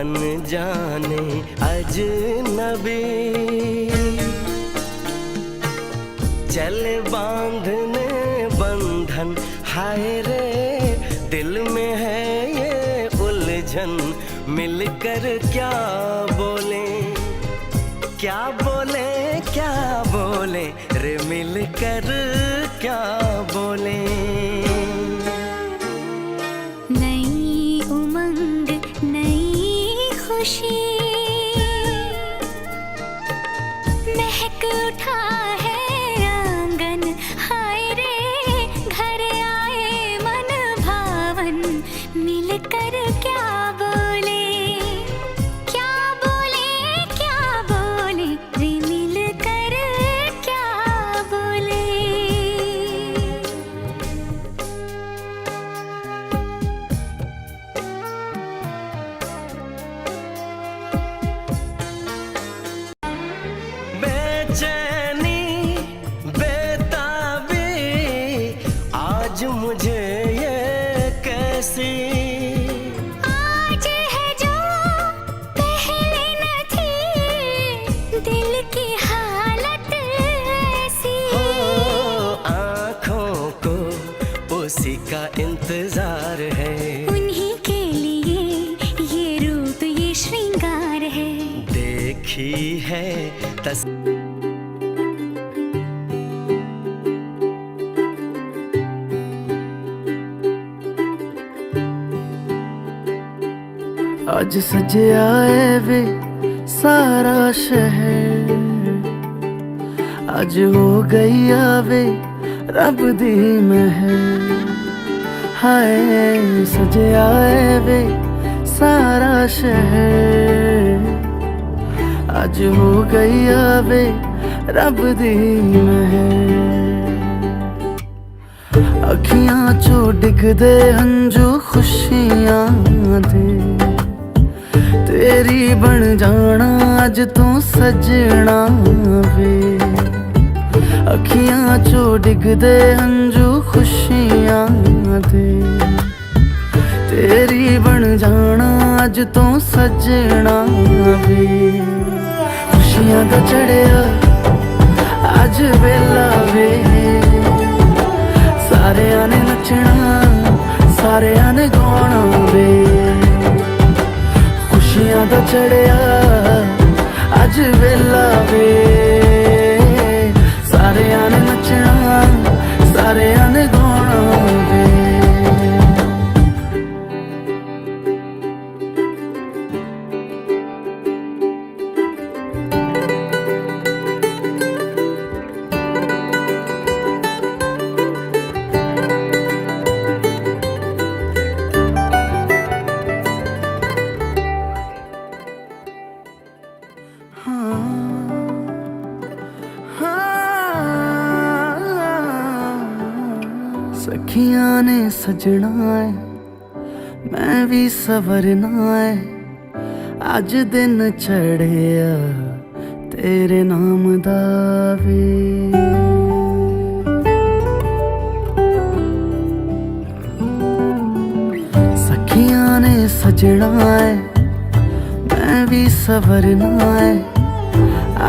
अनजाने अजनबी चले बांधने बंधन, हाय रे दिल में है ये उलझन। मिलकर क्या बोले, क्या बोले, क्या बोले रे, मिलकर क्या बोले। नई उमंग नई खुशी महक उठा है आंगन, हाय रे घर आए मन भावन। मिलकर क्या बोले, क्या बोले, क्या बोले रे, मिलकर क्या बोले। बेचैनी बेताबी आज मुझे ये कैसी, आज है जो पहले न थी, दिल की हालत ऐसी। हो आँखों को उसी का इंतजार है, उन्हीं के लिए ये रूप ये श्रृंगार है। देखी है आज सजया है वे सारा शहर, आज हो गई आवे रब दी महर। हाय सजया है वे सारा शहर, आज हो गई आवे रब दी महर। अखियां चो डिगदे हंजू खुशियां दे, तेरी बन जाना अज तू सजना वे। अखियां चो डिगदे हंजू खुशियां दे, तेरी बन जाना अज तू सजना वे। खुशियां दा चढ़िया अज वेला वे, सारेयां ने नचना सारेयां ने गाना वे। खुशियां दा चढ़िया अज वेला वे, सारेयां ने नचना सारेयां ने गाना वे। सखियां ने सजना है मैं भी सवरना है, अज दिन चढ़िया तेरे नाम दा वे। सखियां ने सजना है मैं भी सवरना है,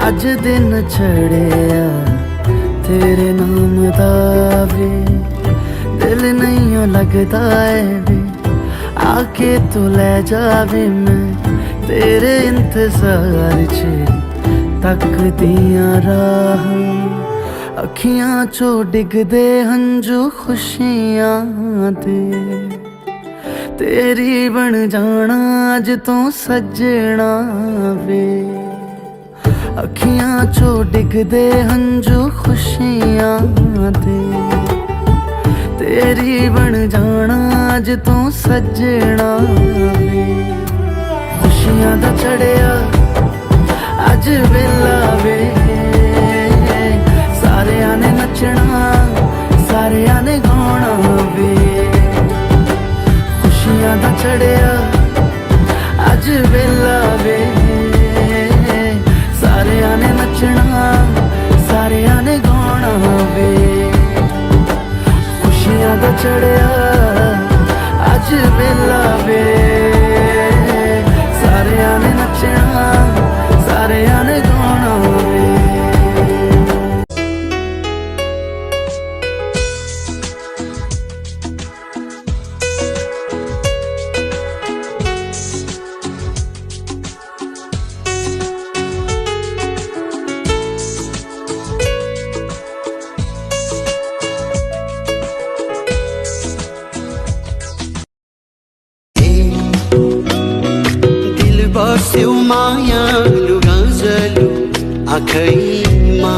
अज दिन चढ़िया तेरे नाम दा वे। दिल नहीं लगता है वे, आके तू ले जावे, मैं तेरे इंतजार च तकदियां राह। अखियां चो डिगदे हंजू खुशियां दे, तेरी बन जाना अज तू सजना वे। अखियां चो डिगदे हंजू खुशियां दे, तेरी बन जाना अज तू सजना वे। खुशियां दा चढ़िया अज वेला वे, सारेयां ने नचना सारेयां ने गाना वे। खुशियां दा चढ़िया अज वेला वे, सारेयां ने नचना सारेयां ने गाना वे। खुशियां दा चढ़िया अज वेला वे, सारे मायालु गजलु आँखैमा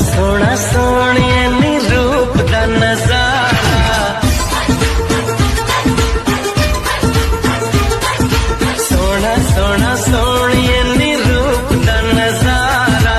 सोना सोनिए नी रूप दा नजारा सोना सोना सोनिए नी रूप दा नजारा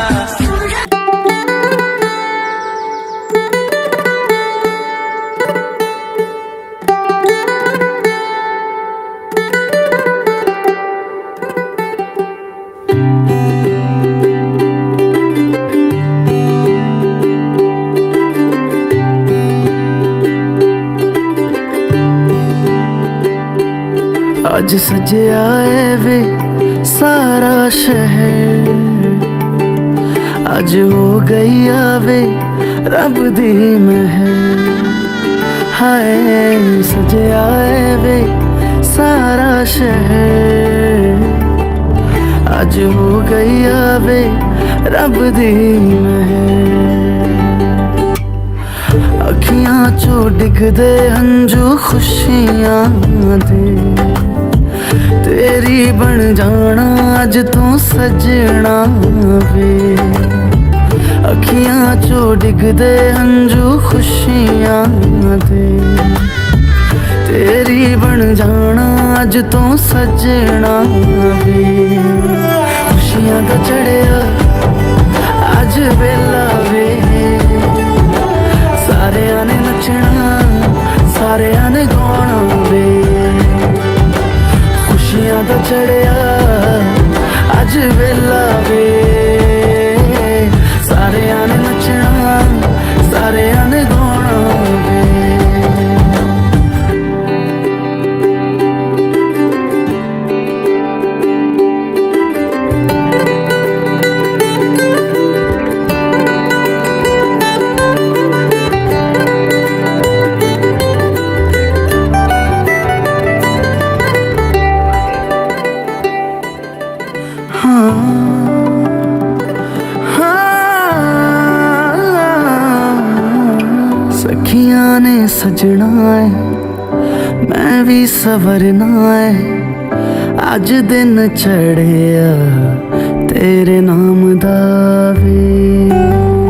अज सजया है वे सारा शहर अज हो गई आवे रब दी महर हाय सजया है वे सारा शहर अज हो गई आवे रब दी महर अखियां चो डिगदे हंजू खुशियां दे तेरी बन जाना अज तू सजना वे अखियां चो डिगदे हंजू खुशियां दे तेरी बन जाना अज तू सजना वे खुशियां दा चढ़िया अज वेला वे सारियां ने नचना सारियां ने गाना वे खुशियां दा चढ़िया अज वेला वे सारियां ने नचना सारियां ने गाना वे सखियां ने सजना है मैं भी सवरना है अज दिन चढ़िया तेरे नाम दा वे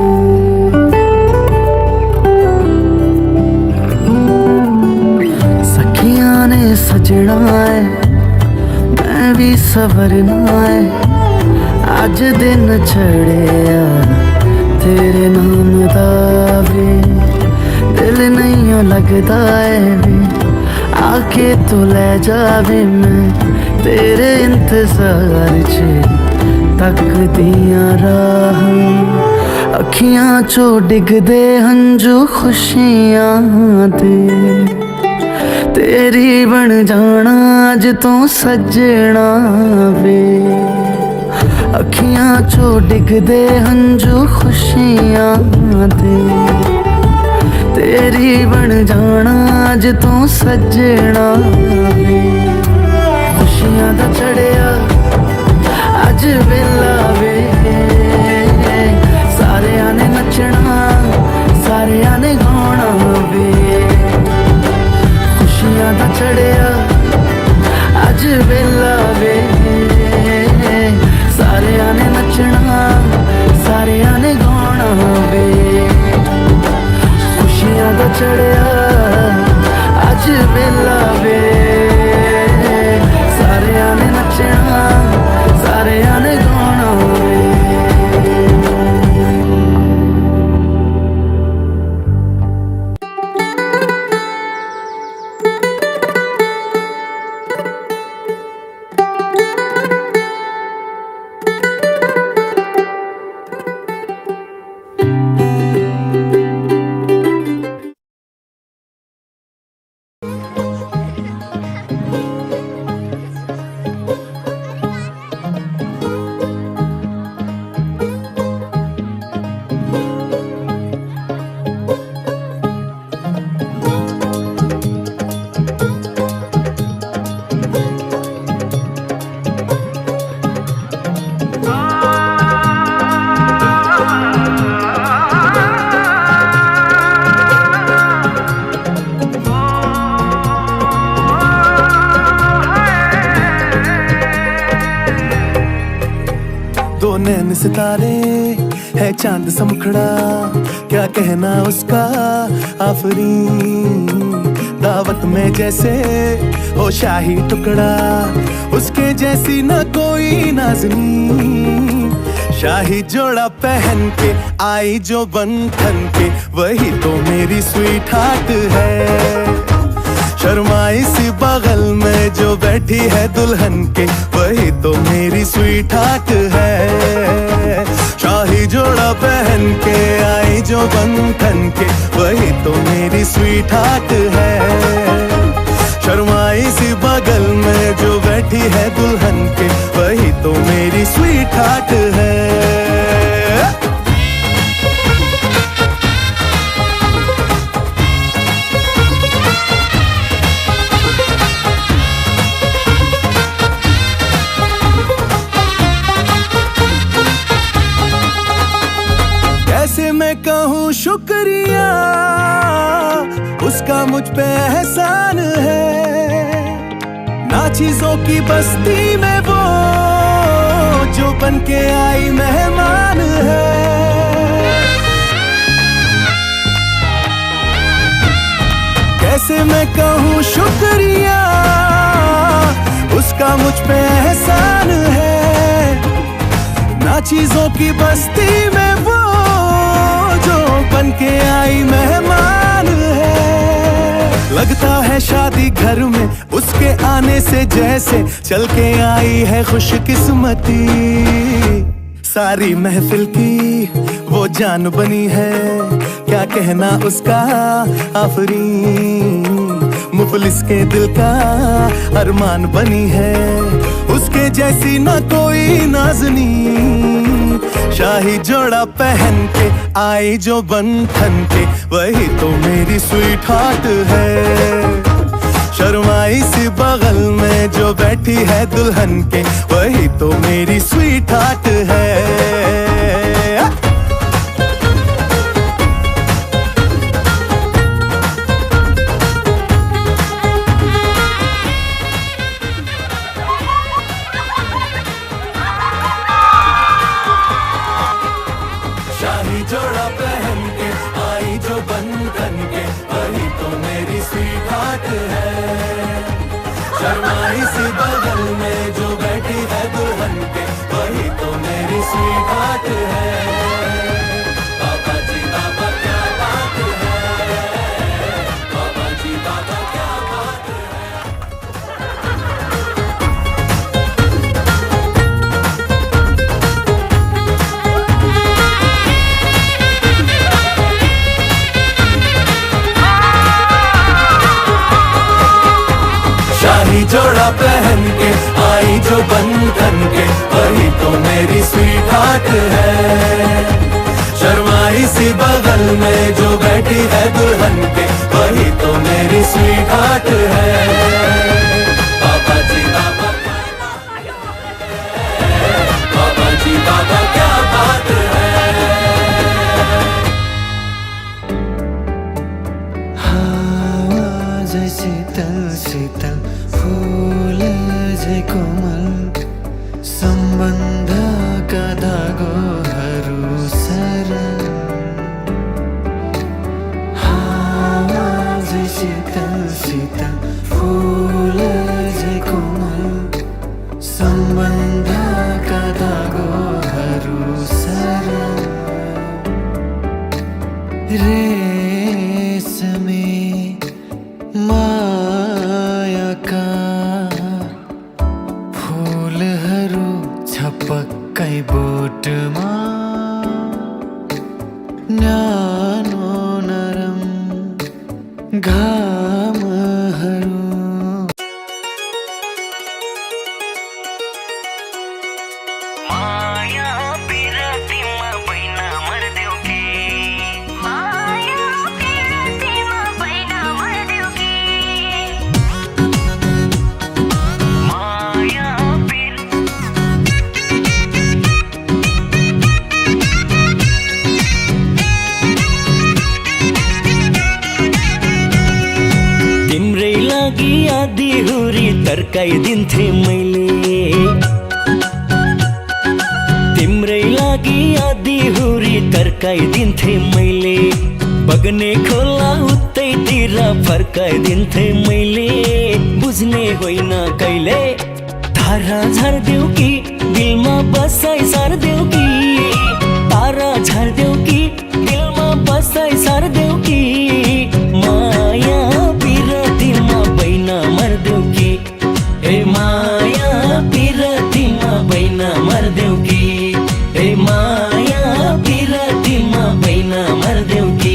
सखियां ने सजना है मैं भी सवरना है अज दिन चढ़िया तेरे नाम दा वे दिल नहीं लगता है वे आके तू ले जावे मैं तेरे इंतजार च तकदियां राह अखियां चो डिगदे हंजू खुशियां दे तेरी बन जाना अज तू सजना वे अखियां चो डिगदे हंजू खुशियां दे तेरी बन जाना अज तू सजना वे खुशियां दा चढ़िया अज वेला वे सारियां ने नचना सारियां ने गाना वे खुशियां दा चढ़िया अज वेला वे सारियां ने नचना सारियां ने गाना वे खुशियां दा चढ़िया अज वेला वे दो नैन सितारे है चांद सा मुखड़ा, क्या कहना उसका आफरीन। दावत में जैसे हो शाही टुकड़ा, उसके जैसी न कोई नाज़नीन। शाही जोड़ा पहन के आई जो बंधन के, वही तो मेरी स्वीट हार्ट है। शर्माई सी बगल में जो बैठी है दुल्हन के, वही तो मेरी स्वीट हार्ट है। शाही जोड़ा पहन के आई जो बंधन के, वही तो मेरी स्वीट हार्ट है। शर्माई सी बगल में जो बैठी है दुल्हन के, वही तो मेरी स्वीट हार्ट है। कैसे मैं कहूँ शुक्रिया, उसका मुझ पे एहसान है। ना चीजों की बस्ती में वो जो बन के आई मेहमान है। कैसे मैं कहूँ शुक्रिया, उसका मुझ पे एहसान है। ना चीजों की बस्ती में वो जो बन के आई मेहमान है। लगता है शादी घर में उसके आने से जैसे चल के आई है खुशकिस्मती। सारी महफिल की वो जान बनी है, क्या कहना उसका आफरीन। मुफलिस के दिल का अरमान बनी है, उसके जैसी ना कोई नाज़नीन। शाही जोड़ा पहन के आई जो बंधन के, वही तो मेरी स्वीट हार्ट है। शर्माई सी बगल में जो बैठी है दुल्हन के, वही तो मेरी स्वीट हार्ट है। शाही जोड़ा पहन के आई जो बंधन के, वही तो मेरी स्वीट हार्ट है। शर्माई सी बगल में जो बैठी है दुल्हन के, वही तो मेरी स्वीट हार्ट है। बाबा जी बाबा क्या बात है, बाबा जी बाबा क्या बात है। शाही जोड़ा पहन के आई जो बंधन के, वही तो मेरी स्वीट हार्ट है। शर्माई सी बगल में जो बैठी है दुल्हन के, वही तो मेरी स्वीट हार्ट है। बाबा जी बाबा बाबा जी बाबा क्या बात है। हवा जैसे शीतल फूल जै कोमल, सम्बन्धका धागोहरू सरल। हवा जैसे शीतल फूल जै कोमल, सम्बन्धका धागोहरू सरल। रेशमी मायाका फूलहरू छपक्कै बोटमा, न्यानो नरम घामहरू। माया पिरतीमा बैन मर्देऊ कि, माया पिरतीमा बैन मर्देऊ कि। माया पिर तिम्रै लागि आधी हुरी तर्काइदिन्थे मैले। कर्काइदिन्थे मैले बग्ने खोला उतैतिर फर्काइदिन्थे मैले बुझ्ने होइन कहिले तारा झर्देऊ कि दिलमा बसाइ सार्देऊ कि तारा झर्देऊ कि दिलमा बसाइ सार्देऊ कि माया पिरतीमा बैना मर्देऊ कि ए माया पिरतीमा बैना मर्देऊ कि ए माया पिरतीमा बैना मर्देऊ कि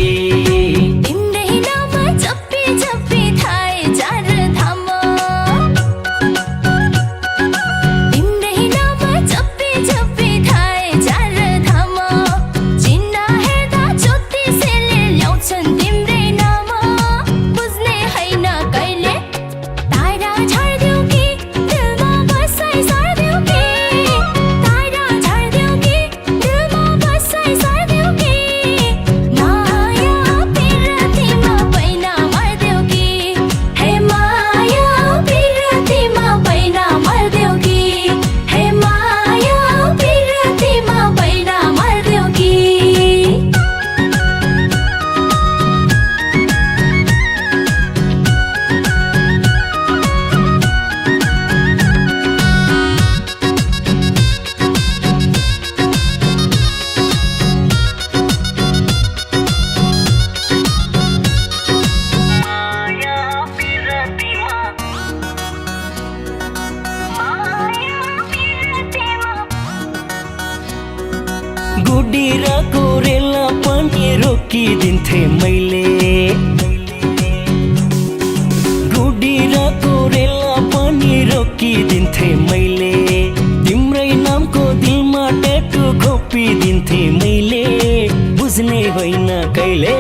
गुडी र कोरेला पनि रोकिदिन्थे मैले गुडी र कोरेला पनि रोकिदिन्थे मैले तिम्रै नामको दिलमा ट्याटु खोपिदिन्थे मैले बुझ्ने होइन कहिले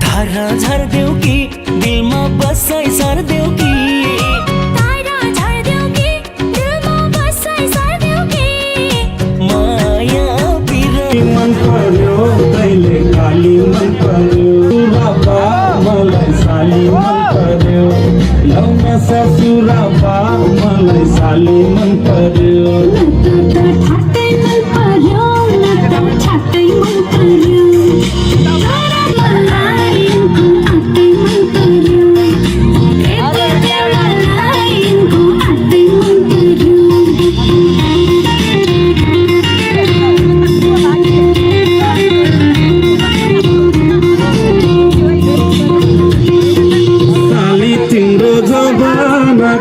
तारा झर्देऊ कि दिलमा बसाइ सार्देऊ कि तारा झर्देऊ कि दिलमा बसाइ सार्देऊ कि माया पिर मन पर्यो कहिले काली मन पर्यो बाबा मलाई साली मन पर्यो लौमा ससुराबा मलाई साली मन पर्यो ठट्टै मन पर्यो ठट्टै मन पर्यो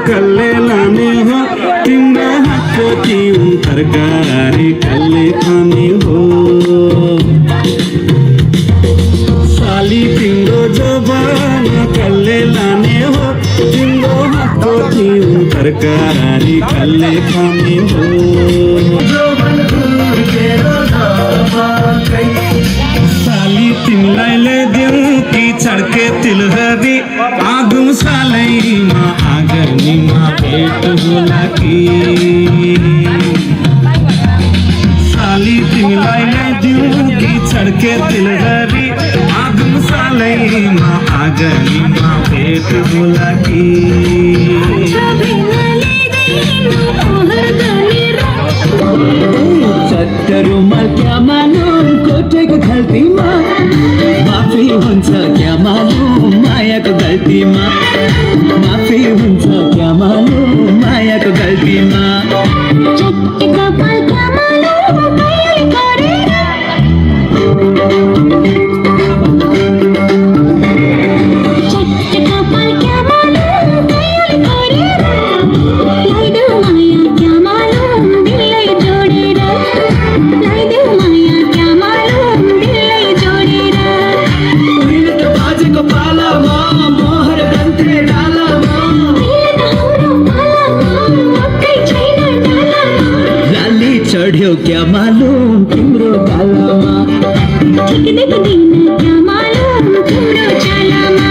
कल्ले लाने हो तिम्रो हातको तिउन तरकारी कल्ले खाने हो साली तिम्रो जवान कल्ले लाने हो तिम्रो हातको तिउन तरकारी कल्ले खाने हो साली तिमीलाई ल्याइदिउँ कि छड्के तिलहरी आगुम सालैमा आगनीमा भेट होला कि साली तिमीलाई ल्याइदिउँ कि छड्के तिलहरी आगुम सालैमा आगनीमा भेट होला कि चट्टरुमा क्या मालुम कोठेको खल्तीमा माफी हुन्छ क्या मालुम मायाको गल्तीमा माफी हुन्छ क्या मालुम मायाको गल्तीमा चढ्यो क्या मालुम तिम्रो गालामा ठिक्दैको दिन क्या मालुम तिम्रो चालामा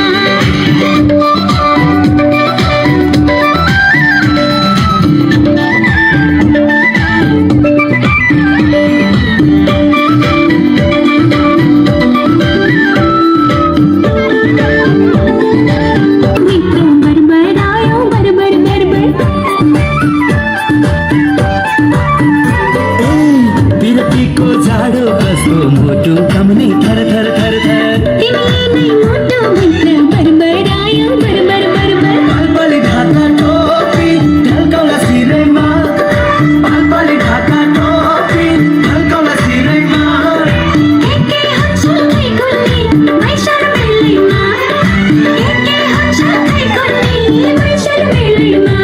मोटो कमने थर थर थर थर तिमीले नै मोटो भित्र बरबरायो बरबर बरबर पालपाले ढाका टोपी ढल्काउला सिरैमा पालपाले ढाका टोपी ढल्काउला सिरैमा एके हुन्छ खै कुन्नी मैसर मेलैमा एके हुन्छ खै कुन्नी मैसर मेलैमा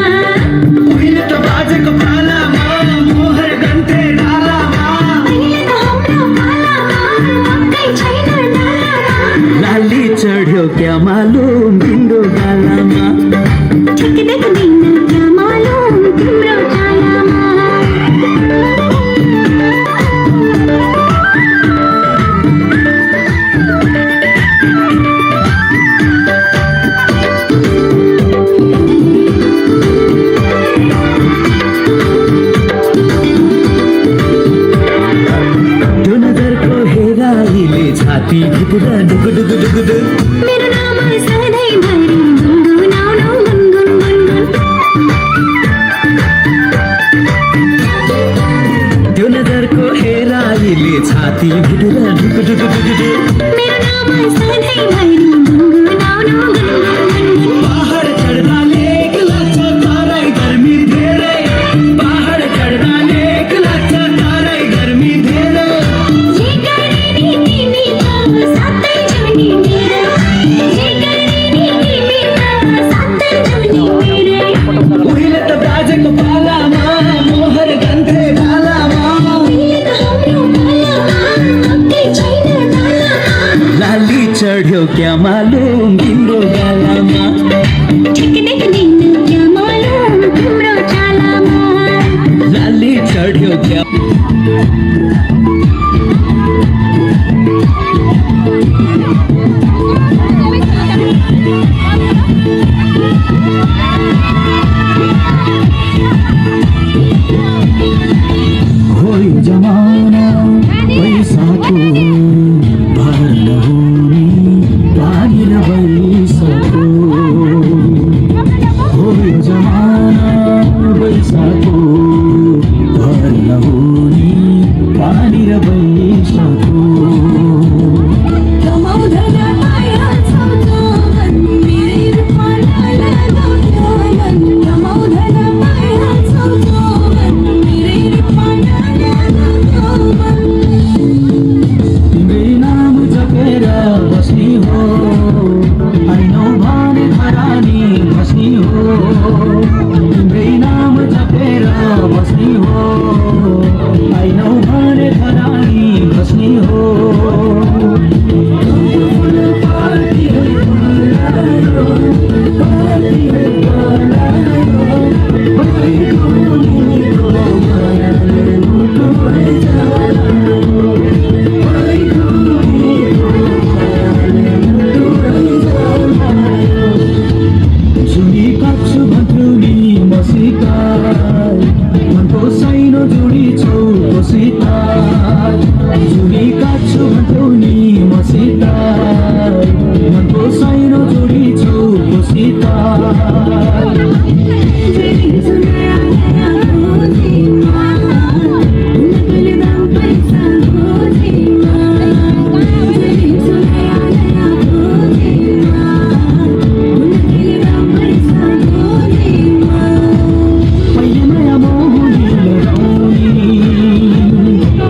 उहिले त बाजेको पालामा मोहर गन्थे डालामा अहिले त हाम्रो पालामा मकै छैन डालामा लाली चढ्यो क्या मालुम तिम्रो गालामा ठिक देख्दैन क्या मालुम तिम्रो चालामा त्यो नजरको हेराइले छाती भित्र डुक डुक डुक डुक मेरो नाम सधैँभरि गुनगुनाउनु गुनगुन गुनगुन त्यो नजरको हेराइले छाती भित्र डुक डुक डुक डुक मेरो नाम सधैँभरि गुनगुनाउनु गुनगुन गुनगुन पहाड चढ्दाले लाग्छ तारै गर्मी धेरै पहाड चढ्दाले लाग्छ तारै गर्मी धेरै जे गरे नि तिमी त साथै जुनी मेरो जे गरे नि तिमी त साथै जुनी मेरो उहिले त बाजेको पालामा मोहर गन्थे डालामा अहिले त हाम्रो पालामा मकै छैन डालामा लाली चढ्यो क्या मालुम तिम्रो गालामा ठिक देख्दैन क्या मालुम तिम्रो चालामा लाली चढ्यो क्या हो यो जमाना पैसाको भर नहुने पानी र पैसाको हो यो जमाना पैसाको भर नहुने पानी र पैसाको कमाउँदैन पाइहाल्छ जवन मेरै रूपमा लालालालालाला कमाउँदैन पाइहाल्छ जवन मेरै रूपमा लालालालाला तिम्रै नाम जपेर बस्ने हो हैनौ भने धरानी बस्ने हो तिम्रै नाम जपेर बस्ने हो हैनौ भने धरानी बस्ने हो जुनी काछु भन्थ्यौ नि मसिता मनको साइनो जोडी छौ बसिता जुनी काछु भन्थ्यौ नि मसिता मनको साइनो जोडी छौ बसिता पहिले नयाँ मोहनी लगाउने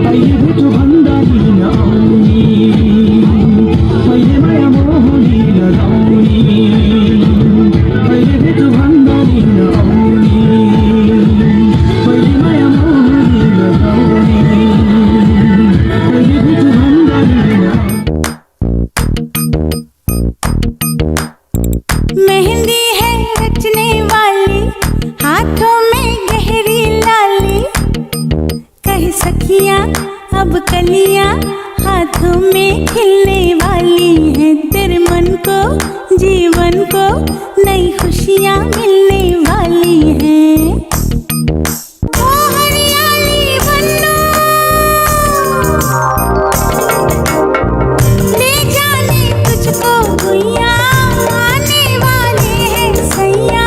अहिले भेटो भन्दा दिन आउने पहिले नयाँ मोहनी लगाउने अहिले भेटो भन्दा दिन आउने पहिले नयाँ मोहनी लगाउने अहिले भेटो भन्दा दिन मेहंदी है रचने वाली हाथों में गहरी लाली कह सखियां अब कलियां हाथों में खिलने वाली है तेरे मन को जीवन को नई खुशियां मिलने वाली हैं ओ हरियाली बन्नो ले जाने तुझको गुइया आने वाले हैं सैया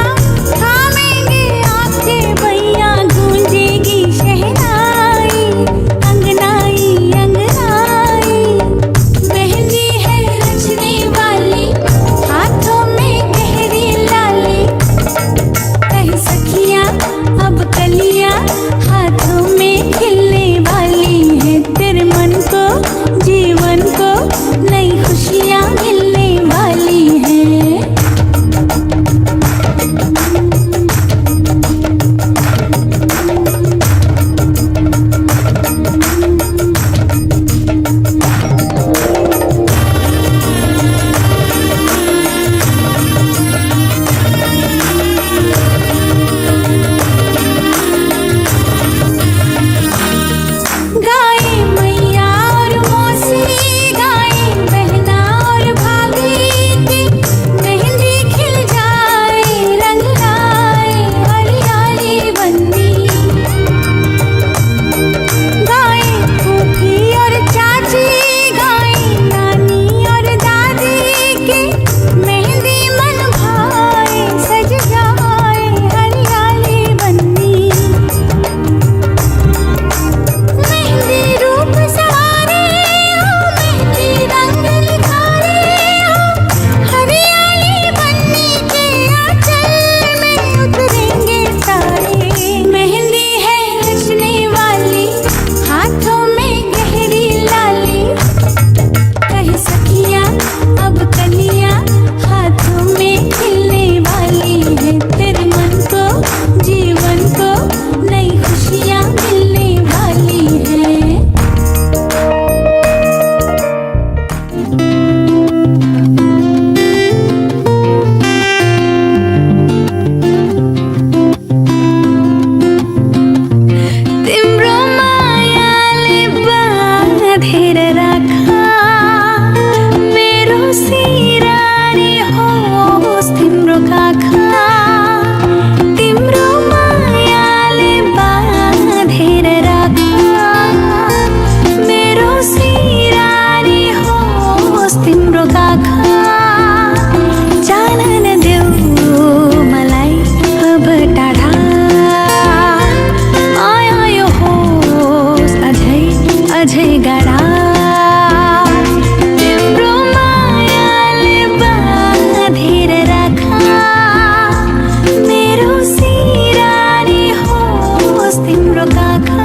थामेंगे आपके भैया गूंजेगी शहनाई अंगनाई अंगनाई अझै गाडा तिम्रो मायाले बाँधेर राखा मेरो सिरानी होस् तिम्रो काखा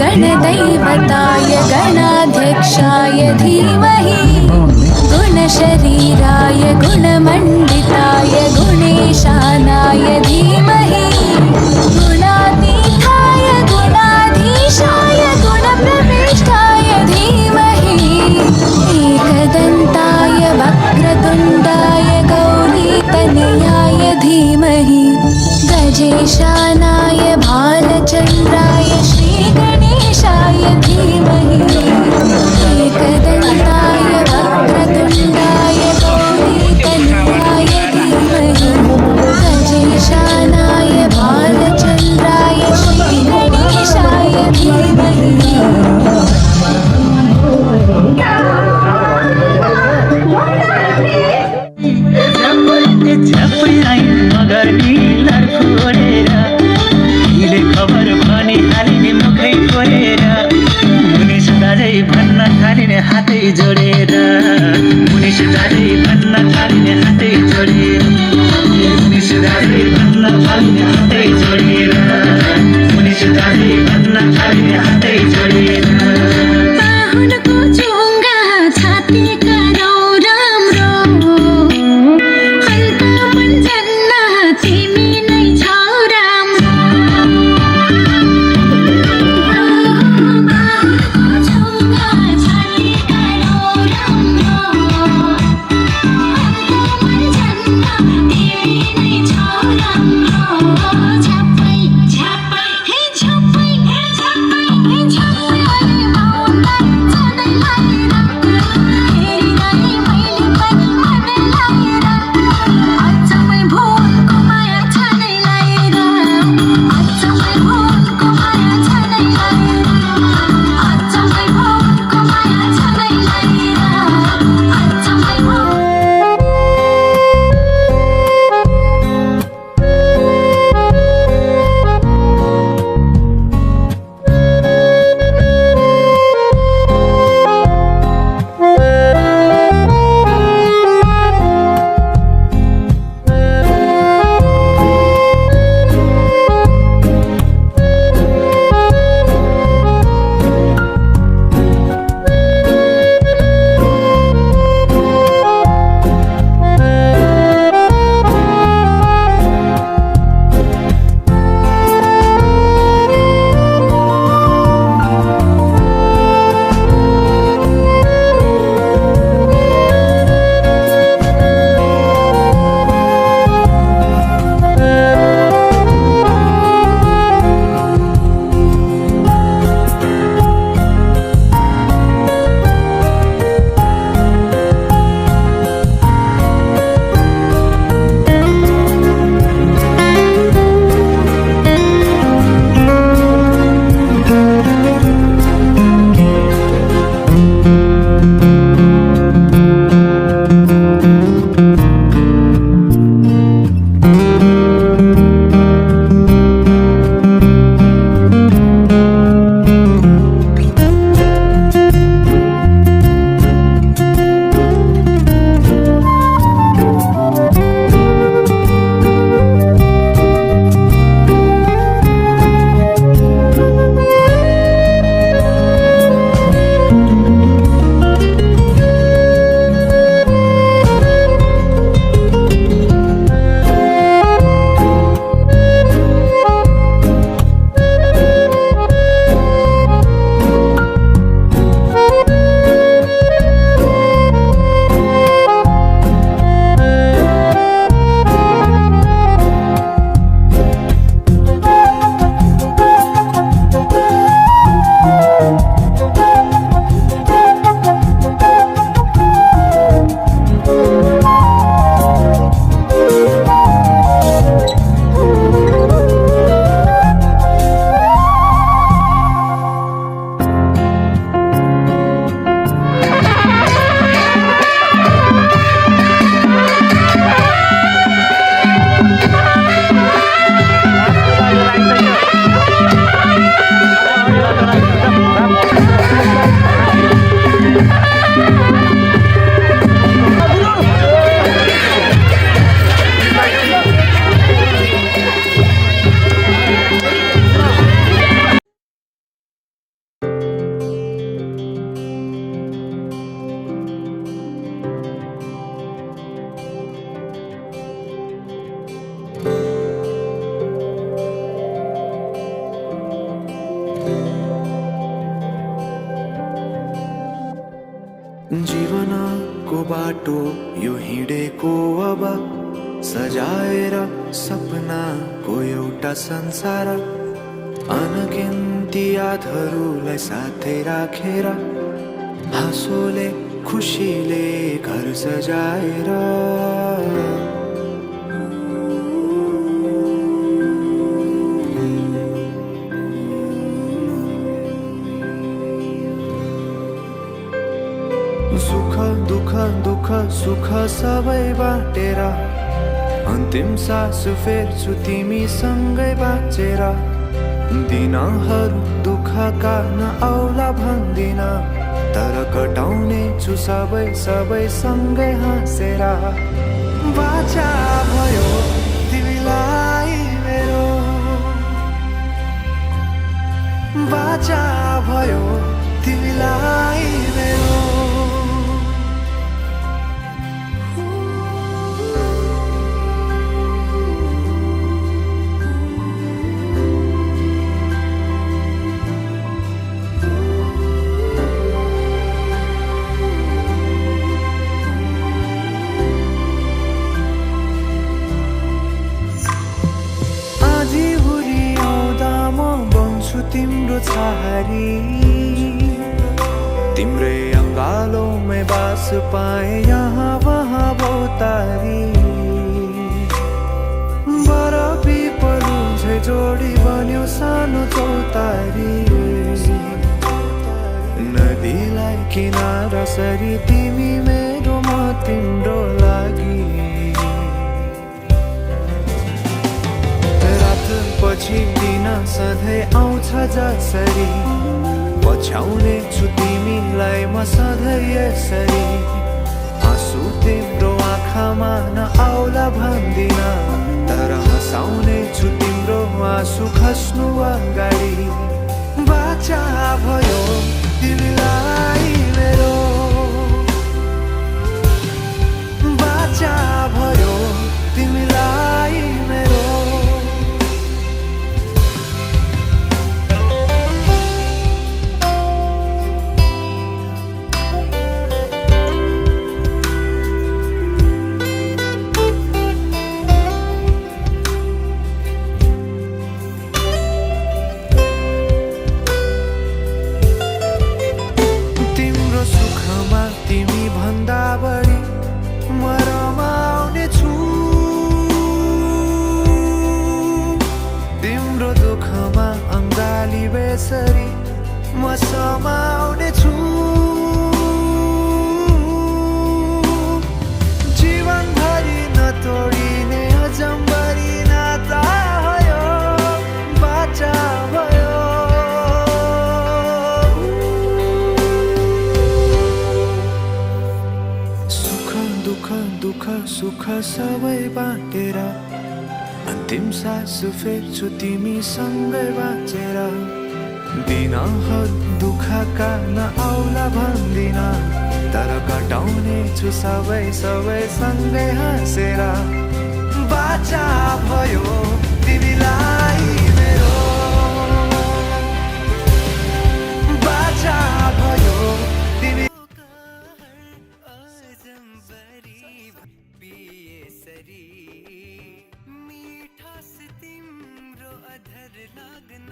गणदैवताय गणाध्यक्षाय धीमहि गुणशरीराय गुणमण्डिताय गुणेशानाय धीमहि गुणातीताय गुणाधीशाय गुणप्रविष्टाय धीमहि एकदन्ताय वक्रतुण्डाय गौरीतनयाय धीमहि गजेशानाय भालचन्द्राय श्रीगणेशाय धीमहि एकदन्ताय वक्रतुण्डाय गौरीतनयाय धीमहि गजेशानाय भालचन्द्राय श्रीगणेशाय धीमहि खबर पनि हालिने मुखै छोडेर मुनिस दाजै भन्न थालिने हातै जोडेर मुनिस दाजै भन्न थालिने हातै जोडेर मुनिस दाजै भन्न थालिने हातै जोडेर मुनिस दाजै भन्न थालिने हातै जोडेर बाहुनको चुङ्गा छाती कराउ राम्रो हल्का पन्जन्ना तिमी बाटो यो हिँडेको अब सजाएर सपनाको एउटा संसार अनगिन्ती यादहरूलाई साथै राखेर हाँसोले खुसीले घर सजाएर सुख दुःख दुःख सुख सबै बाटेर अन्तिम सास फेर्छु तिमीसँगै बाँचेर दिनहरू दुःखका नआउला भन्दिन तर कटाउने छु सबै सबै सँगै हाँसेर बाचा भयो तिमीलाई मेरो बाचा भयो तिमीलाई मेरो तिम्रो छहारी तिम्रै अङ्गालोमै बास पाए यहाँ वहाँ बहुतारी बरफी पलुझै जोडी बन्यो सानो चौतारी नदीलाई किनारा सरी तिमी मेरो म तिम्रो लागि पछि दिन सधैँ आउँछ जसरी पछ्याउने छु तिमीलाई म सधैँ यसरी आँसु तिम्रो आँखामा नआउला भन्दिन तर हँसाउने छु तिम्रो आँसु खस्नु अगाडि बाचा भयो तिमीलाई मेरो बाचा भयो तिमीलाई मेरो बेसरी म समाउने छु जीवनभरि नतोडिने अजम्बरी नाता भयो बाचा भयो सुख दुःख दुःख सुख सबै बाँटेर अन्तिम सास फेर्छु तिमीसँगै बाँचेर दिनहरू दुःखका नआउला भन्दिन तर कटाउने छु सबै सबै सँगै हाँसेर बाचा भयो तिमीलाई मेरो बाचा भयो तिमी तिम्रो अधर लाग्न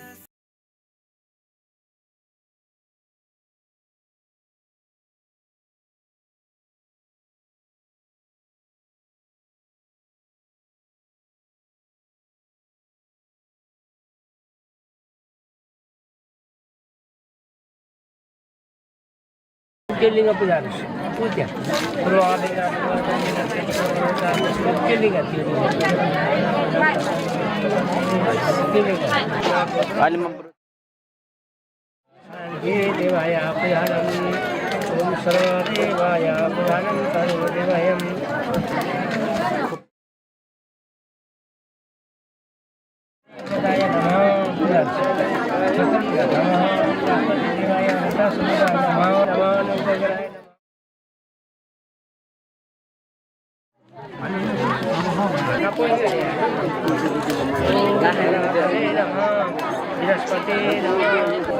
Kelinga pujaarus, puja. Roalinga, kelinga kelinga. Alim. Ye devaya pujanam, om sarva devaya pujanam, sarva devayam. Devaya namo pujarus. Devaya namo namo. बृहस्पति नमः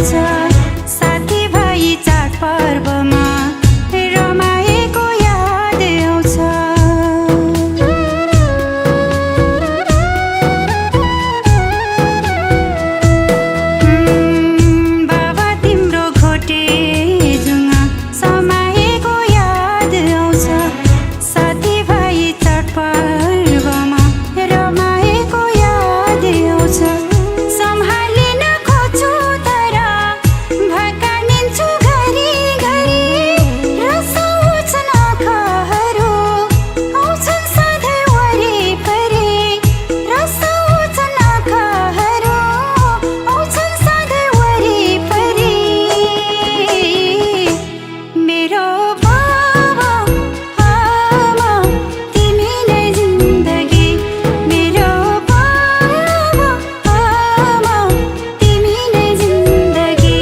आउँछ साथीभाइ चाडपर्वमा रमाएको याद आउँछ बाबा तिम्रो घोटे जुङ्गा समाएको याद आउँछ साथीभाइ चाडपर्वमा रमाएको याद आउँछ सम्हालिन खोज्छु तर भकानिन्छु घरिघरि रसाउँछन् आँखाहरू आउँछन् सधैँ वरिपरि रसाउँछन् आँखाहरू आउँछन् सधैँ वरिपरि मेरो बाबा आमा तिमी नै जिन्दगी मेरो बाबा आमा तिमी नै जिन्दगी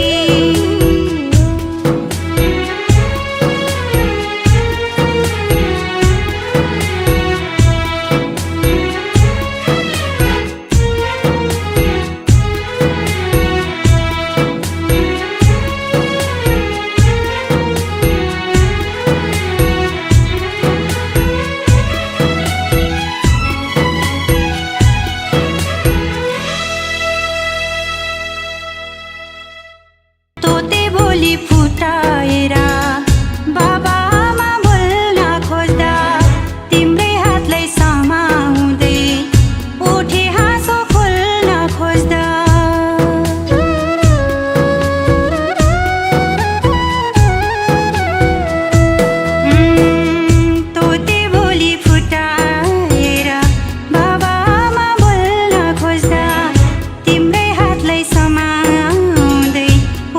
तोते बोली फुटाएर बाबा आमा बोल्न खोज्दा तिम्रै हातलाई समाउँदै उठे हाँसो खोल्न खोज्दा तोते बोली फुटाएर बाबा आमा बोल्न खोज्दा तिम्रै हातलाई समाउँदै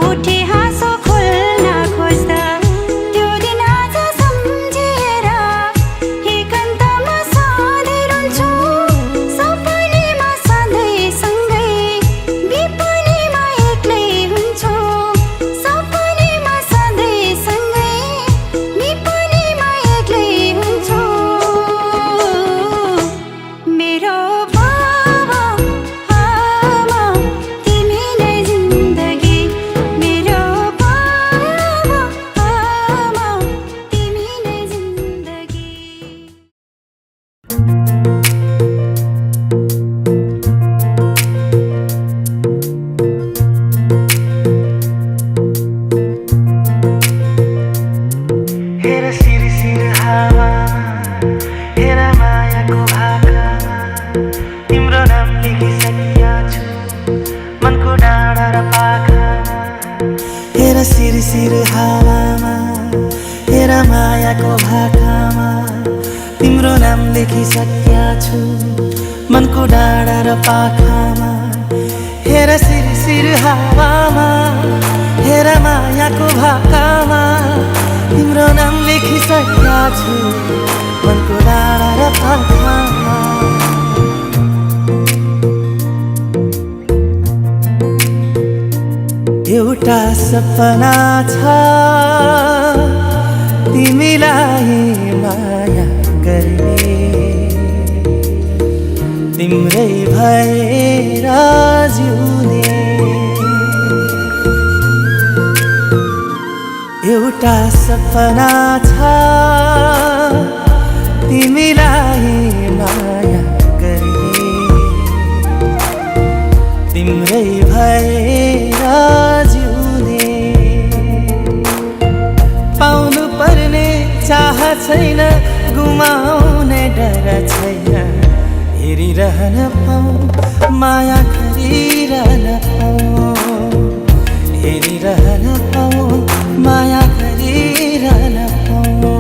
उठे हाँसो खोल्न खोज्दा त्यो दिन आज सम्झेर एकान्तमा सधैँ रुन्छु सपनीमा सधैँ सँगै विपनीमा एक्लै हुन्छु सपनीमा सधैँ सँगै विपनीमा एक्लै हुन्छु मेरो बाबा आमा तिमी नै जिन्दगी मेरो बाबा आमा तिमी नै जिन्दगी हेर सिरसिर हावा हेर मायाको भाकामा तिम्रो नाम लेखिसकेका छु मनको डाँडा र पाखामा हेर सिरसिर हावामा हेर मायाको भाकामा तिम्रो नाम लेखिसकेका छु मनको डाँडा र पाखामा हेर सिरसिर हावामा हेर मायाको भाकामा तिम्रो नाम लेखिसकेका छु मनको डाँडा र पाखामा एउटा सपना छ तिमीलाई माया गर्ने तिम्रै भएर जिउने एउटा सपना छ तिमीलाई माया गर्ने तिम्रै भएर जिउने पाउनु पर्ने चाह छैन गुमाउने डर छैन हेरिरहन पाऊ माया गरिरहन पाऊ हेरिरहन पाऊ माया गरिरहन पाऊ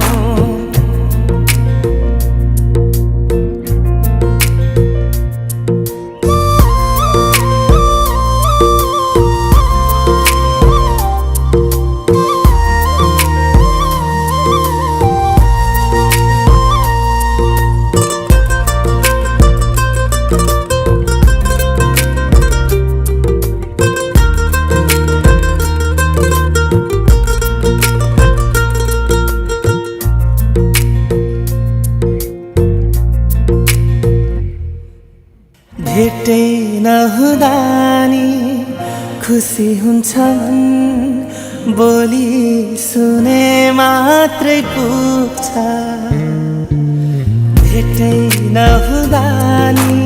खुसी हुन्छन् बोली सुने मात्रै पुग्छ भेटै नहुँदा नि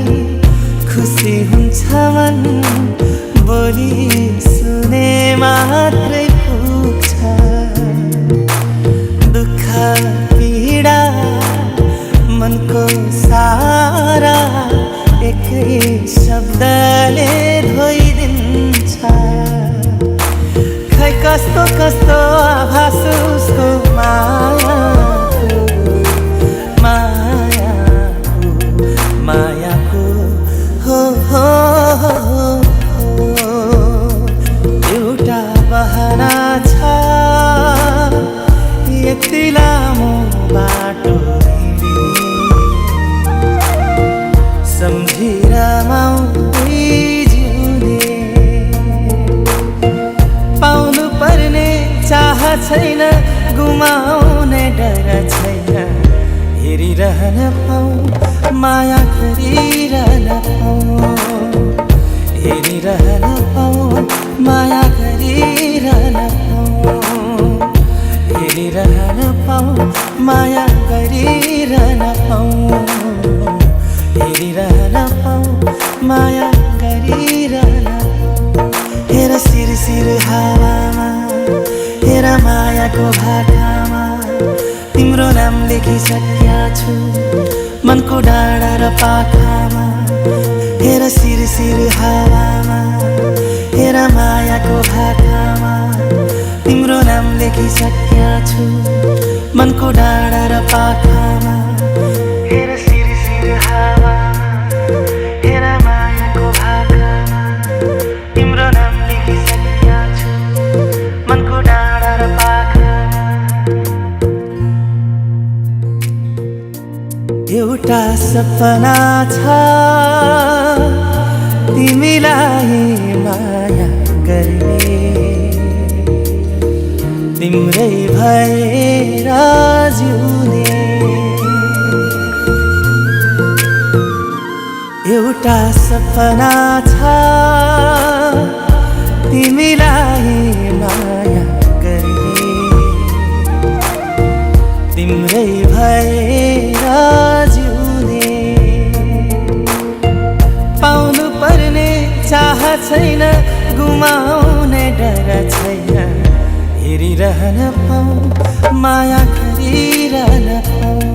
खुसी हुन्छन् बोली सुने मात्रै पुग्छ दुःख पीडा मनको सारा एकै शब्दले धोइदिन्छ खै कस्तो कस्तो आभास उसको मायाको हो एउटा बहाना छ यति लामो बाटो सम्झिर माउदै जिउने पाउनु पर्ने चाह छैन गुमाउने डर छैन हेरिरहन पाऊ माया गरिरहन पाऊ हेरिरहन पाऊ माया गरिरहन पाऊ हेरिरहन पाऊ माया गरिरहन पाऊ हेरिरहन पाऊ माया गरिरहन हेर सिर हावामा हेर मायाको भाकामा तिम्रो नाम लेखिसकेका छु मनको डाँडा र पाखामा हेर सिर हावामा हेर मायाको भाकामा तिम्रो नाम लेखिसकेका छु मनको डाँडा र पाखामा हेर सिर हावामा हेर मायाको भाकामा तिम्रो नाम लेखिसकेका छु मनको डाँडा र पाखामा एउटा सपना छ तिमीलाई माया गर्ने तिम्रै भएर जिउने एउटा सपना छ तिमीलाई माया गर्ने तिम्रै भएर जिउने पाउनु पर्ने चाह छैन गुमाउने डर छैन हेरिरहन पाऊ माया गरिरहन पाऊ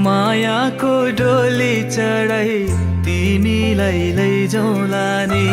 मायाको डोली चढाई तिमीलाई लैजाउँला नि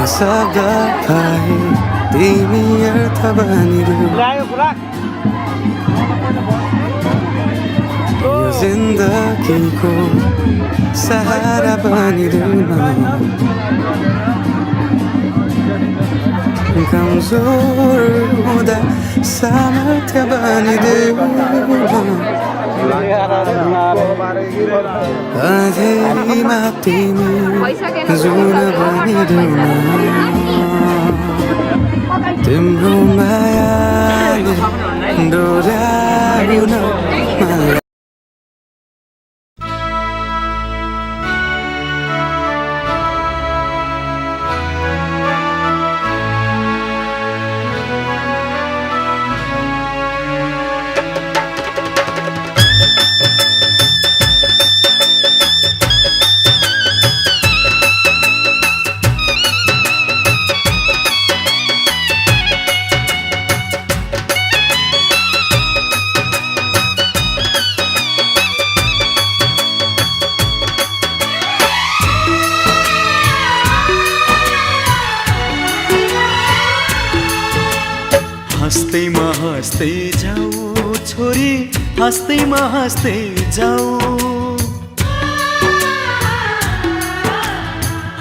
शब्द पाए तिमी अर्थ बनिदेऊ यो जिन्दगीको सहारा बनिदेऊ कमजोर हुँदा सामर्थ्य बनिदेऊ अँधेरीमा तिमी जुन बनिदेऊ तिम्रो मायाले डोर्याउन मलाई हाँस्दैमा हाँस्दै जाऊ छोरी हाँस्दैमा हाँस्दै जाऊ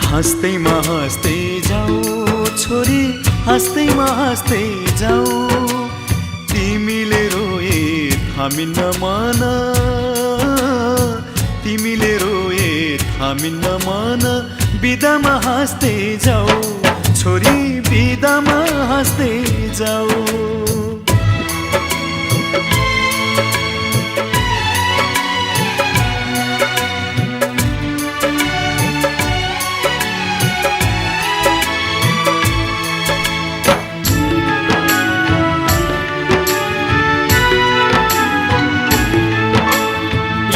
हाँस्दैमा हाँस्दै जाऊ छोरी हाँस्दैमा हाँस्दै जाऊ तिमीले रोए थामिन्न मन तिमीले रोए थामिन्न मन बिदामा हाँस्दै जाऊ छोरी बिदामा हाँस्दै जाऊ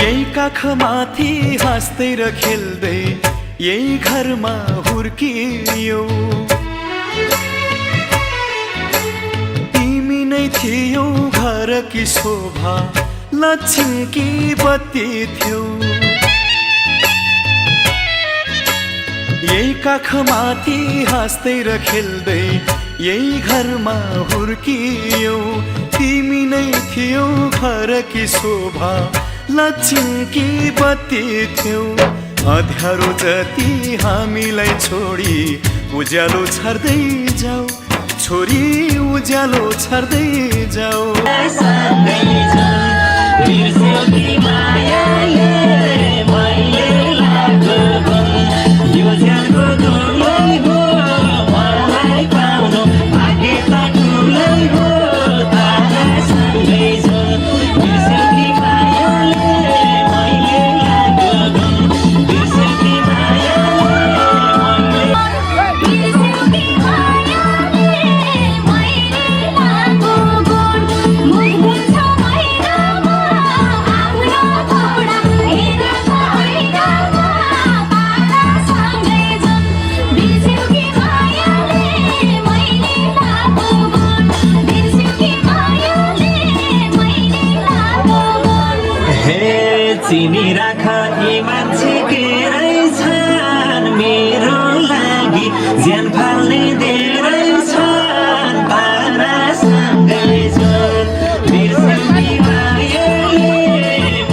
यही काखमाथि हाँस्दै र खेल्दै यही घरमा हुर्कियौ तिमी नै थियौ घरकी शोभा लक्ष्मीकी बत्ती थियौ यही काखमाथि हाँस्दै र खेल्दै यही घरमा हुर्कियौ तिमी नै थियौ घरकी शोभा लक्ष्मीकी बत्ती थियौ अँध्यारो जति हामीलाई छोडी उज्यालो छर्दै जाऊ छोरी उज्यालो छर्दै जाऊ चिनी राख यी मान्छे के रहेछन् मेरो लागि ज्यान फाल्ने धेरै छन् पारासँगै छन् बिर्सनी मायाले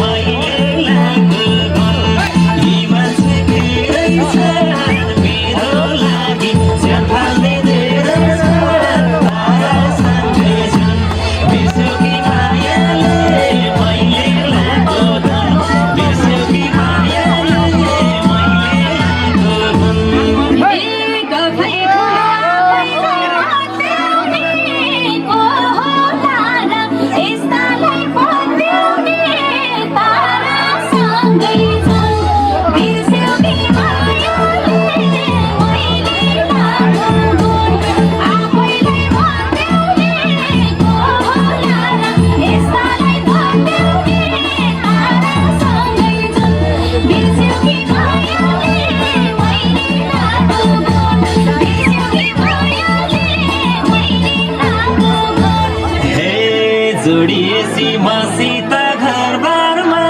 मैले लागेको यी मान्छे के रहेछन् मेरो लागि ज्यान फाल्ने धेरै छन् पारासँगै छन् बिर्सनी मायाले मैले जोडिएसी मसित घरबारमा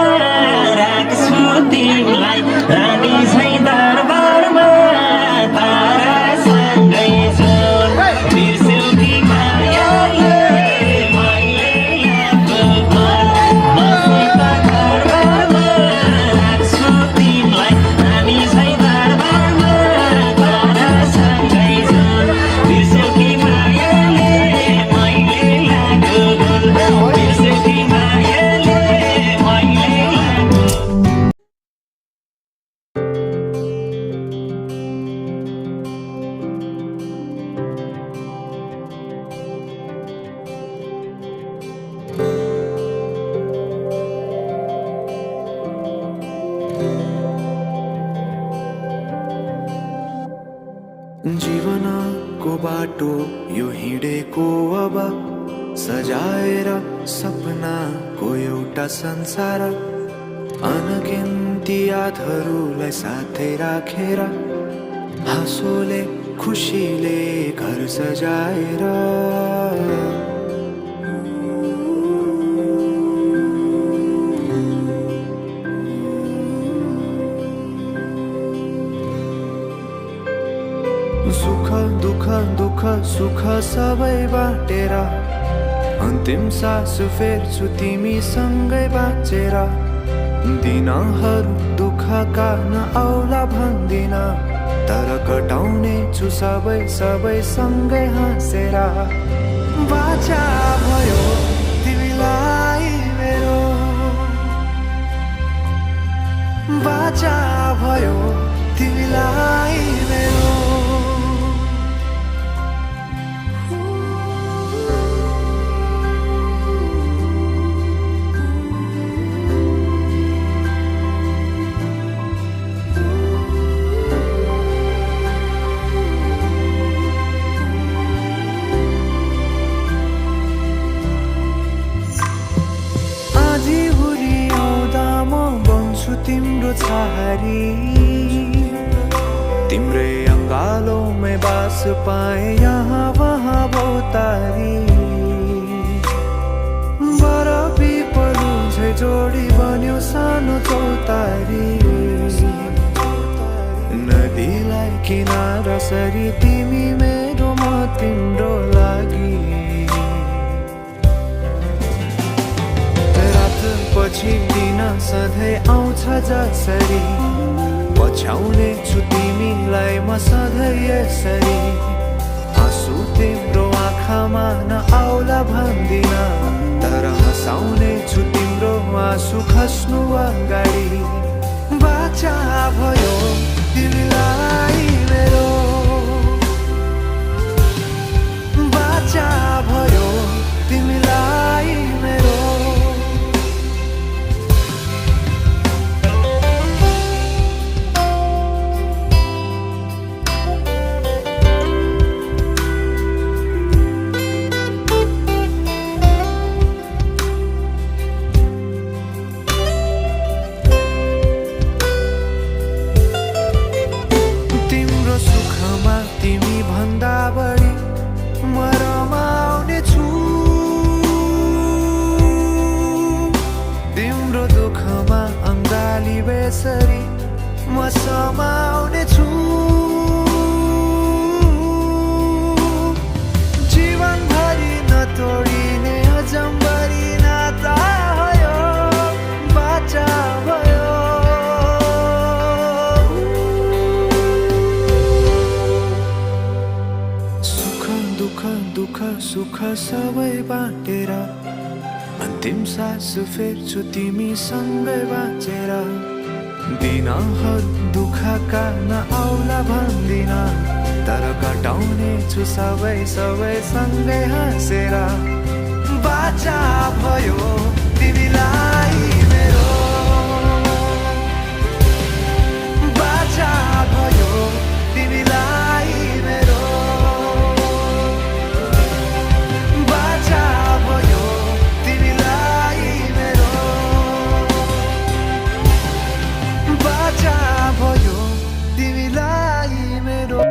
राख्छु तिमीलाई रानी झैँ दरबारमा तारासँग को बाटो यो हिँडेको अब सजाएर सपनाको एउटा संसार अनगिन्ती यादहरूलाई साथै राखेर हाँसोले खुसीले घर सजाएर सुख दुःख दुःख सुख सबै बाटेर अन्तिम सास फेर्छु तिमीसँगै बाँचेर दिनहरू दुःखका नआउला भन्दिन तर कटाउने छु सबै सबै सँगै हाँसेर बाचा भयो तिमीलाई मेरो बाचा भयो तिमीलाई मेरो तिम्रो छहारी तिम्रै अङ्गालोमै बास पाए यहाँ वहाँ बहुतारी बरफी पलु झै जोडी बन्यो सानो चौतारी नदीलाई किनारा सरी तिमी मेरो म तिम्रो लागि पछि दिन सधैँ आउँछ जसरी पछ्याउने छु तिमीलाई म सधैँ यसरी आँसु तिम्रो आँखामा नआउला भन्दिन तर हँसाउने छु तिम्रो आँसु खस्नु अगाडि बाचा भयो तिमीलाई मेरो बाचा भयो तिमीलाई मेरो बेसरी म समाउने छु जीवनभरि नतोडिने अजम्बरी नाता भयो बाचा भयो सुख दुःख दुःख सुख सबै बाटेर अन्तिम सास फेर्छु तिमीसँगै बाँचेर दिनहरू दुःखका नआउला भन्दिन तर कटाउने छु सबै सबै सँगै हाँसेर बाचा भयो तिमीलाई मेरो बाचा भयो तिमीलाई मेरो बाचा भयो तिमीलाई मेरो बाचा भयो तिमीलाई मेरो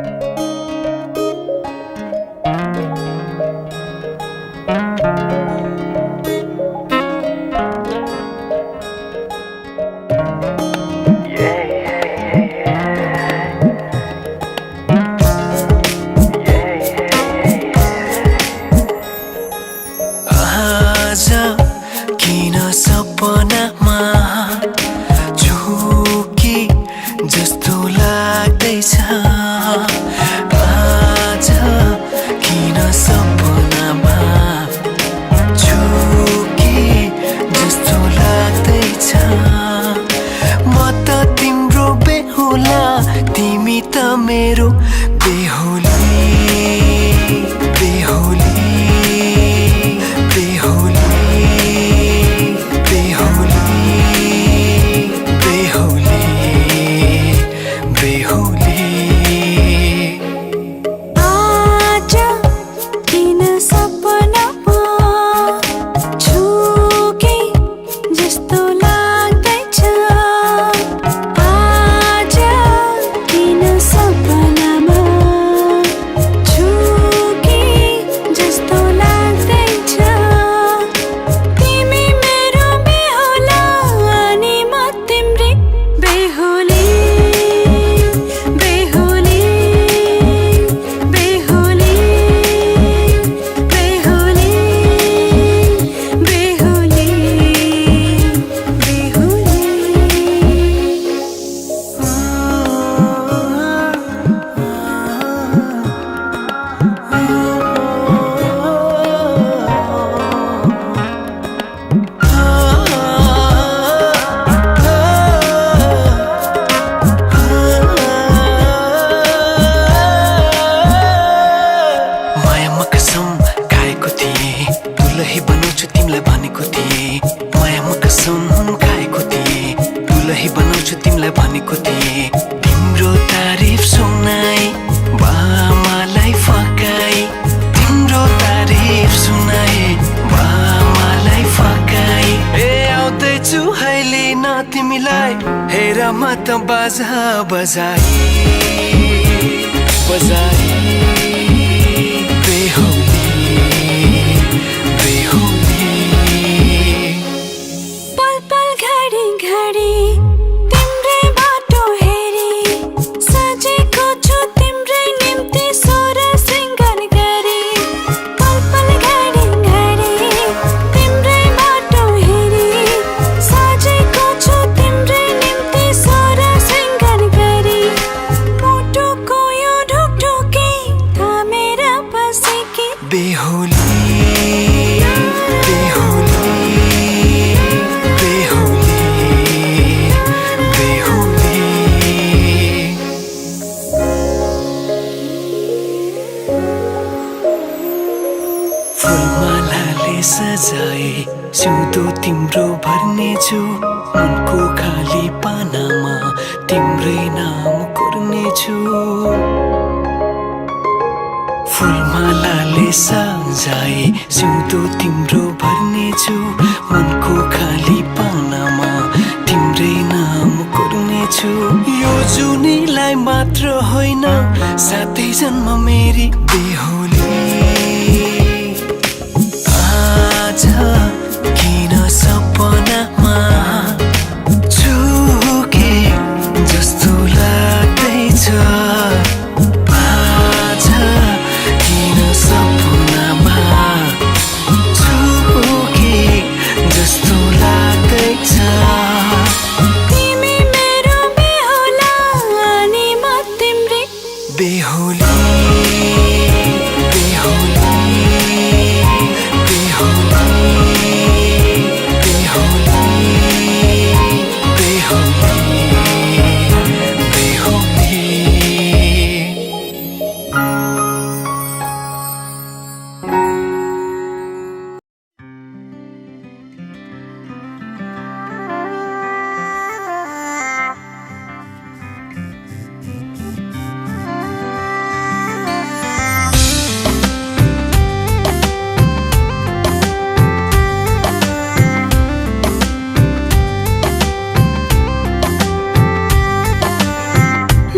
मेरा मत बाजा बजाई बजाई बेहोली बेहोली पल पल घडी घडी तिम्रै बाटो हेरी सजेको छु तिम्रै निम्ति सोर सिंगार गरी पल पल घडी घडी तिम्रै बाटो हेरी सजेको छु तिम्रै निम्ति सोर सिंगार गरी मुटुको यो ढुकढुकी थामेर बसेकी बेहोली बेहोली बेहोली बेहोली फुलमालाले सजाए सिउँदो तिम्रो भर्नेछु मनको खाली पानामा तिम्रै नाम कोर्नेछु फुलमालाले सजाए सिउँदो तिम्रो भर्नेछु मनको खाली पानामा तिम्रै नाम कोर्नेछु यो जुनीलाई मात्र होइन साथै जन्म मेरी बेहोली आज किन सपनामा झुके जस्तो लाग्दैछ आज किन सपनामा झुके जस्तो लाग्दैछ तिमी मेरो बेहोला अनि म तिम्रै बेहोली बेहोली बेहोली बेहोली बेहोली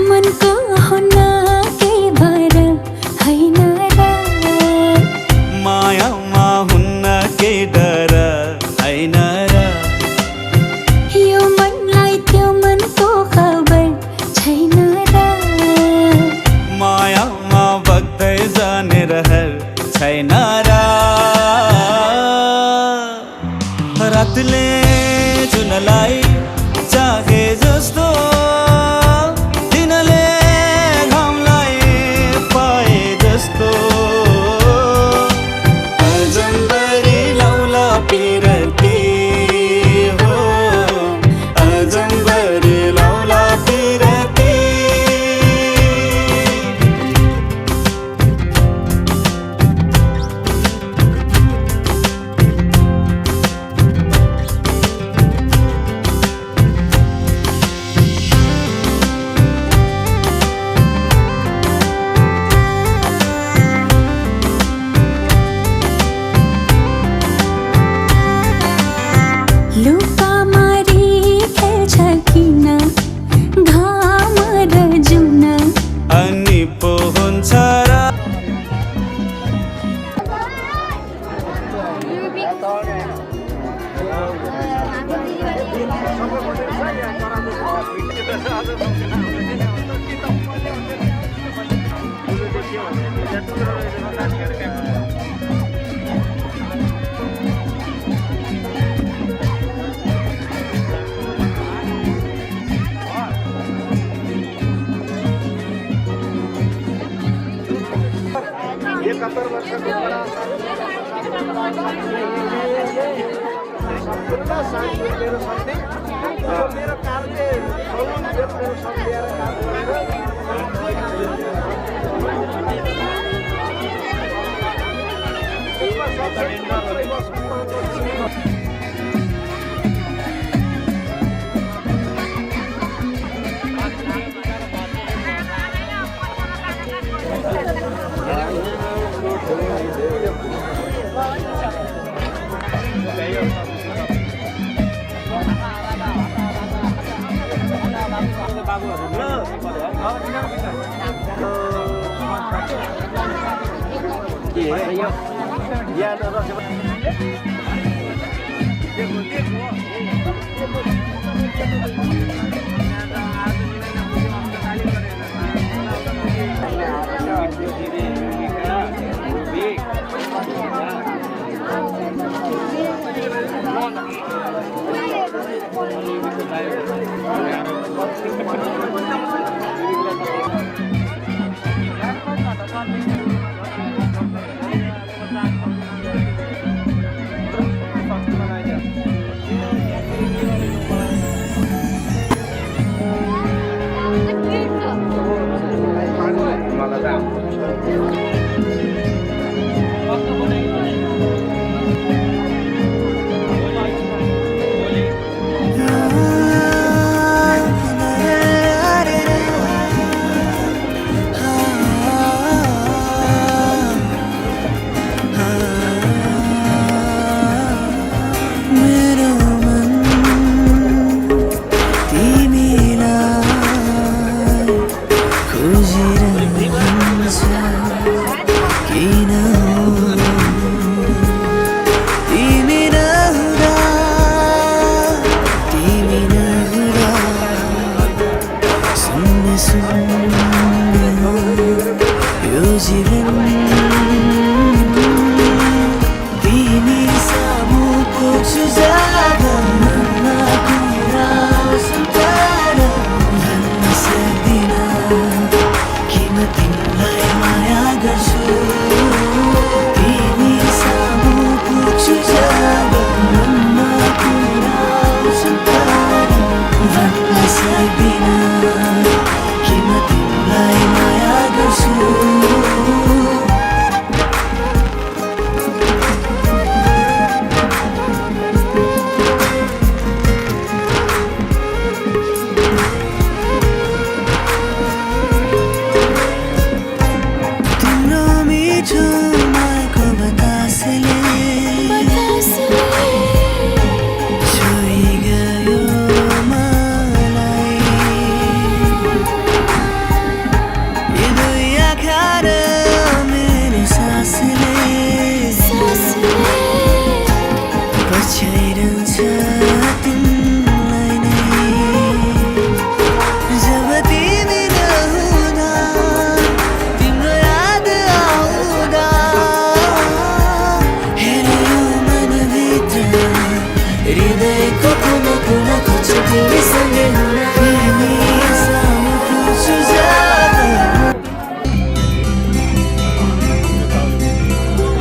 मनको हुना के भर हैन र मायामा हुन्न के डर हैन र यो मनलाई त्यो मनको खबर छैन र मायामा बग्दै जाने रहर छैन र रातले जुनलाई चाहे जस्तो दिनले घामलाई पाए जस्तो अजम्बरी लौला पिरती हो अजम्बरी लौला पिरती लुका मारी खेल्छ किन घाम र जुन अनि पो हुन्छ र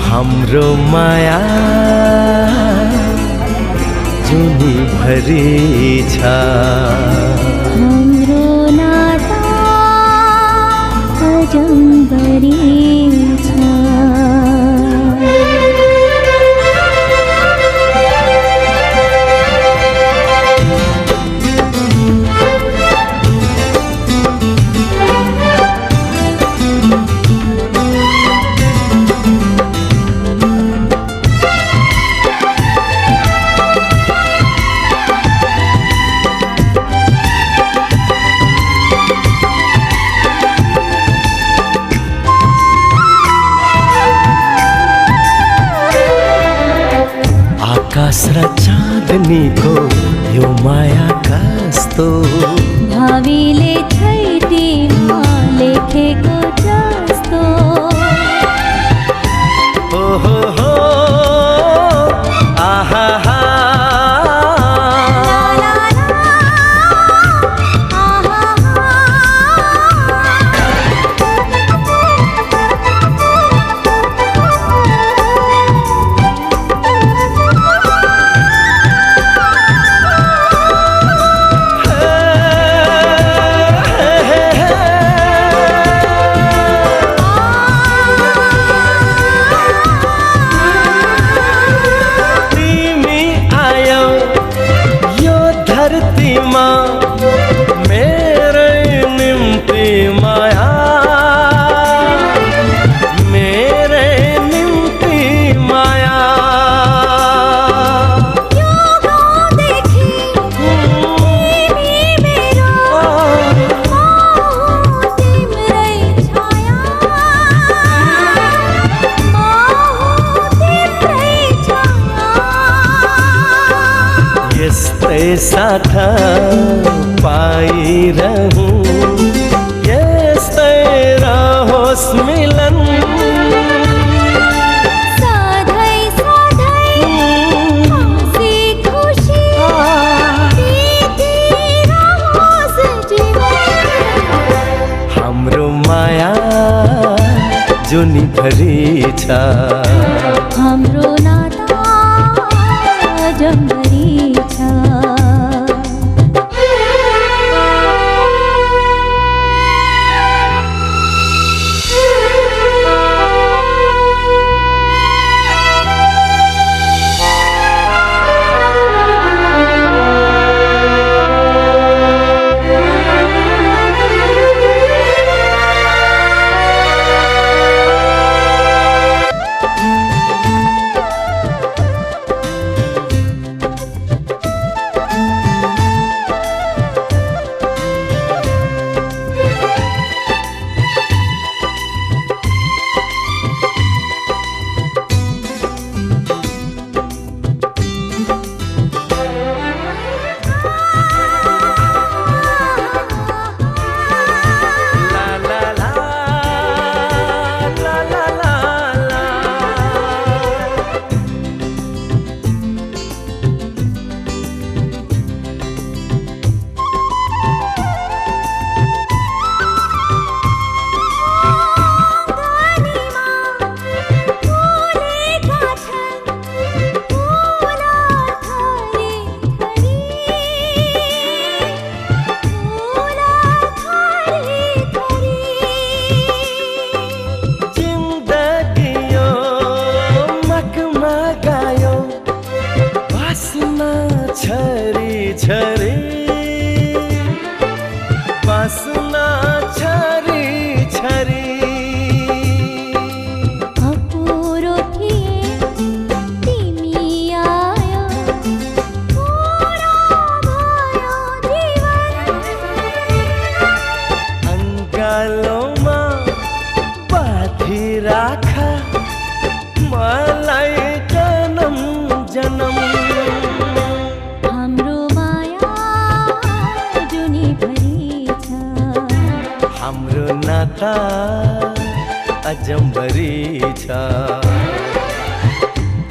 हाम्रो माया जुनी भरि छ हाम्रो नाता अजम्बरी छ आकाश र चाँदनीको यो माया कस्तो भावीले छैटीमा लेखेको जस्तो हो आहा हा साथ पाइरहूं यस्तै रहोस् मिलन सधैँ सधैँ हँसी खुसी बितिरहोस् जीवन हाम्रो माया जुनीभरि छ हाम्रो नाता जम्भरी छ अजम्बरी छ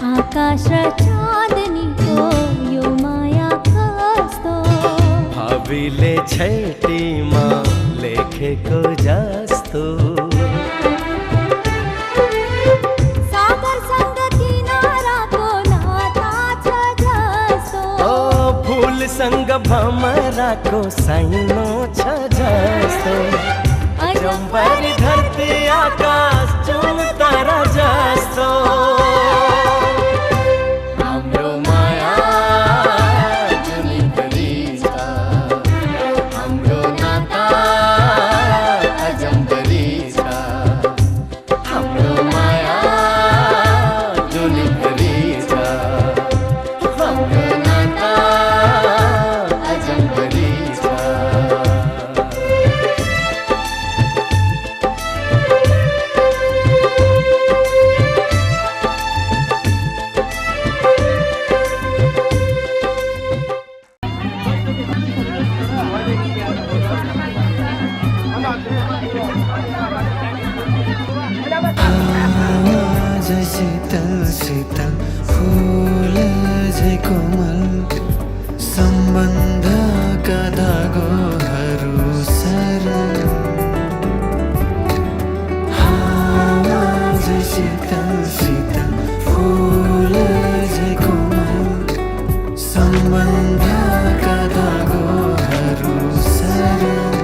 आकाश र चाँदनीको यो माया कस्तो भावीले छैटीमा लेखेको जस्तो सागरसँग किनाराको नाता छ जस्तो ओ फुलसँग भमराको साइनो छ जस्तो अजम्बरी धरती आकाश जुन तारा जस्तो हाम्रो माया जुनीभरि छ हाम्रो नाता अजम्बरी छ हाम्रो माया जुनीभरि छ हाम्रो नाता अजम्बरी छ शीतल शीतल फूल झै कोमल सम्बन्धका धागोहरू सरल हावा झै शीतल शीतल फूल झै कोमल सम्बन्धका धागोहरू सरल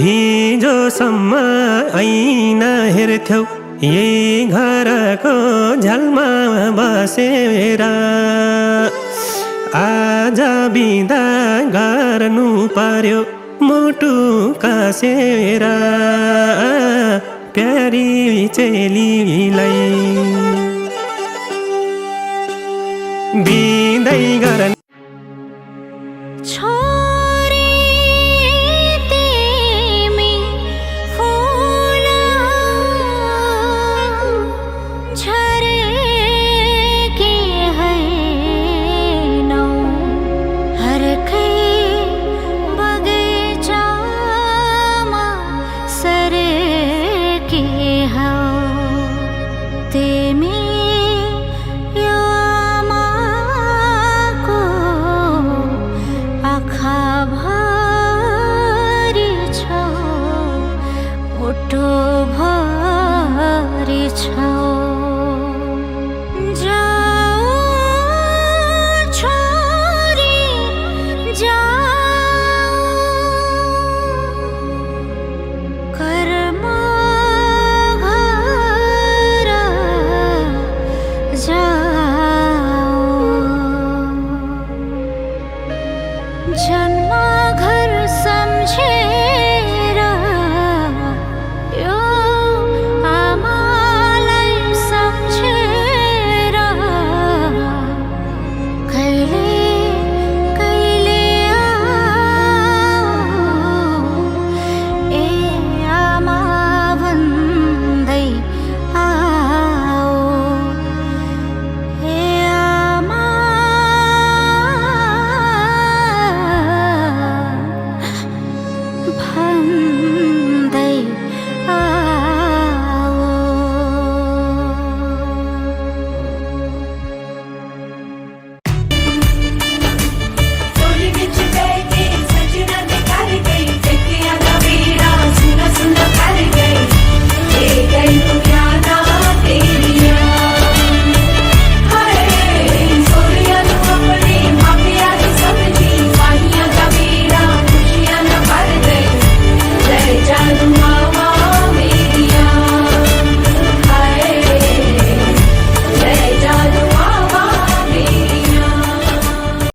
हिजोसम्म ऐना हेर्थ्यौ यही घरको झ्यालमा बसेर आज बिदा गर्नु पर्यो मुटु कसेर प्यारी चेलीलाई बिदाई गर्न